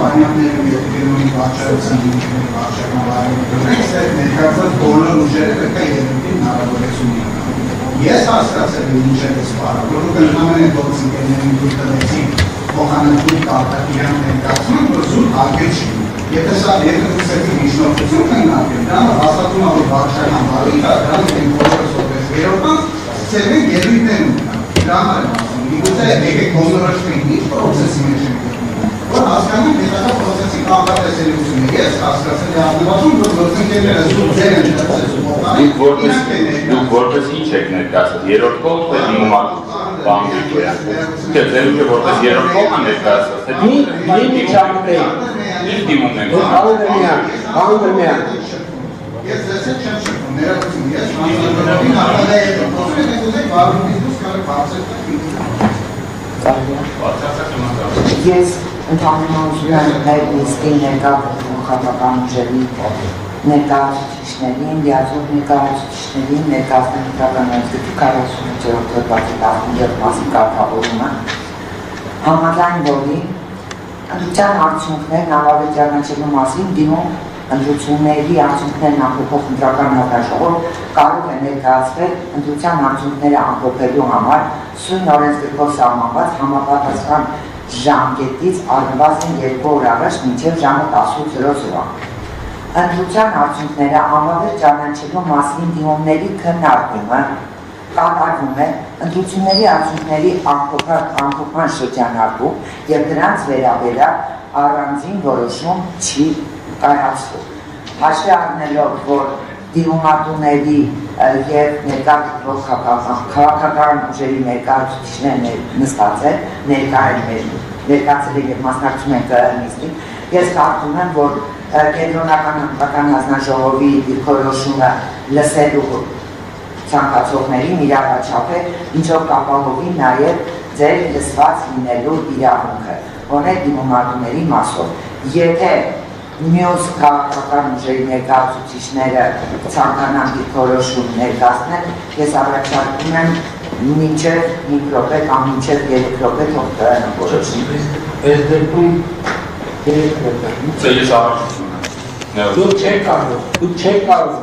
Պարյաններում երկրի վարչարության ինքնին վարչական վարչական ներկայացած բոլոր ուժերը պետք է երևի հնարավորություն ունենան։ Ես հասկացել եմ ինչ է սպառը, որովհետև ընդհանրեն բոլոր ընկերներին դուք տվեցիք փոխանակում կարտակիրան ներկայացնում, որ զուտ արգել չի։ Եթե սա երկրի միջնորդություն կնկատի, դա հաստատում է որ վարչական վարույթը, դրանք են բոլորս որպես վերորտան, ծերվեն ելույթներ ունենան։ Դա համար եմ ասում, միգուցե եկեք կոնորոշվենք ինչ պրոցեսի մեջ ենք գտնվում, որ հասկանում հետագա պրոցեսի կանխատեսելիությունը։ Ես հասկացել եմ առնվազն, որ գործընկերները զուտ ձեր են դարձել փոխանակ, դուք որպես ինչ եք ներկայացել, երրորդ կողմ թե դիմումակ բանկի Թե ձեր ուժը որպես երրորդ կողմ է ներկայացել, թե մի չափտեի ինչ դիմումն եք Անդրմյան Ես ձեզ հետ չեմ շփվում, ներողություն, ես հանձնարարին արտադայել եմ, խոսում եք ուզեք վարումից դուս կարեք բարձր Ես ընդհանրություն եմ մեր նիստին ներկայացնում խաղաղական ուժերի ներկայացուցիչներին, լիազոր ներկայացուցիչներին ներկայացնել ինքնականացկի 48-րդ հոդվածի 17 մասի կարգավորումը համաձայն որի ընդդիմության արդյունքներն անհավատ ճանաչելու մասին դիմում ընդդիմությունների արդյունքներն ամփոփող ընտրական հանձնաժողով կարող է ներկայացվել ընդդիմության արդյունքները ամփոփելու համար սույն օրենսգրքով սահմանված համապատասխան ժամկետից առնվազն 2 օր առաջ մինչև ժամը 18:00 Ընդդիմության արդյունքները անհավատ ճանաչելու մասին դիմումների քննարկումը կատարվում է ընդդիմությունների արդյունքների ամփոփման շրջանակում եւ դրանց վերաբերյալ առանձին որոշում չի կայացվում։ Հաշվի առնելով, որ դիմումատուների եւ քաղաքական ուժերի ներկայացուցիչներն նստած են, ներկայացել եւ մասնակցում են նիստին, ես կարծում եմ, որ Կենտրոնական հանրապետական հանձնաժողովի դիրքորոշումը լսելու ցանկացողներին իրավաչափ է, ինչով կապահովի նաև ձեր լսված լինելու իրավունքը, որոնք դիմումատուների մասով։ Եթե մյուս քաղաքական ուժերի ներկայացուցիչները ցանկանան դիրքորոշում ներկայացնել, ես առաջարկում եմ մինչև 5 րոպե կամ մինչև 3 րոպե թող որոշի։ Այս դեպքում 3 րոպե։ Ես առաջություն եմ։ Դուք չեք կարող։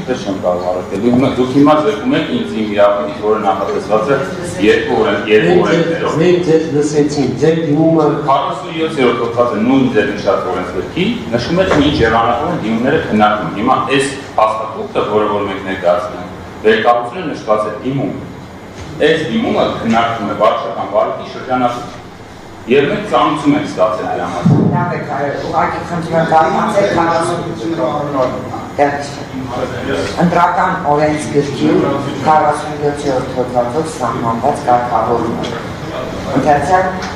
Ինչպես չեմ կարող արել։ Դուք հիմա ձգում եք ինձ իմ իրավունքից, որը նախատեսված է 2 օրենքներով։ Մենք ձեզ լսեցինք, ձեր դիմումը 47-րդ հոդվածը նույն ձեր նշած օրենսգրքի նշում է ինչ եղանակով են դիմումները քննարկվում։ Հիմա այս փաստաթուղթը, որը մենք ներկայացնում ենք, վերկառուցությունը նշված է դիմում։ Այս դիմումը քննարկվում է վարչական վարույթի շրջանակում։ Եվ մենք ծանուցում ենք ստացել դրա մասին։ Լավ է, ուղղակի խնդրում եմ կարողացեք 40 Ընտրական օրենսգրքի 47-րդ հոդվածով սահմանված կարգավորումը։ Ընդհանրապես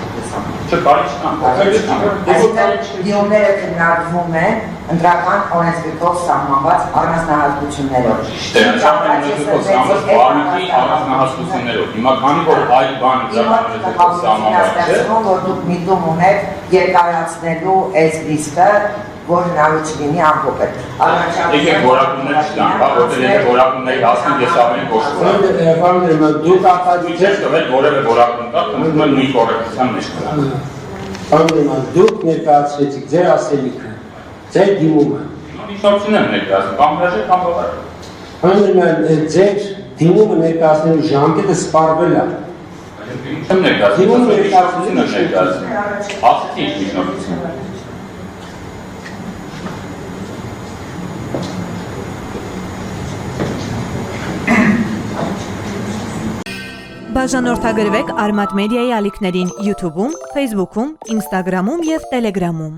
դիմումները քննարկվում են ընտրական օրենսգրքով սահմանված առանձնահատկություններով։ Հիմա քանի որ այդ բանը ծրագրով սահմանված է, որ դուք միտում ունեք երկարացնելու այս լիստը, որ հնարավոր չլինի ամփոփել։ Եկեք որակումներ չտանք, որտեղ եթե որակումների հասնենք, ես ավելի կոշտորեմ։ Վանդրմյան, դուք Ձեզ տվել որևէ որակում կա, խնդրում եմ նույն կոռեկտության մեջ գնալ։ Վանդրմյան, դուք ներկայացրեցիք ձեր ասելիքը, ձեր դիմումը։ Նշություն եմ ներկայացնում, կամ հրաժեշտ կամ բավարար։ Վանդրմյան, ձեր դիմումը ներկայացնելու ժամկետը սպառվել է։ Չեմ ներկայացնում, նշություն եմ ներկայացնում։ Ասեցի ինչ նշություն։ Բաժանորդագրվեք Արմատ մեդիայի ալիքներին YouTube-ում, Facebook-ում, Instagram-ում և Telegram-ում։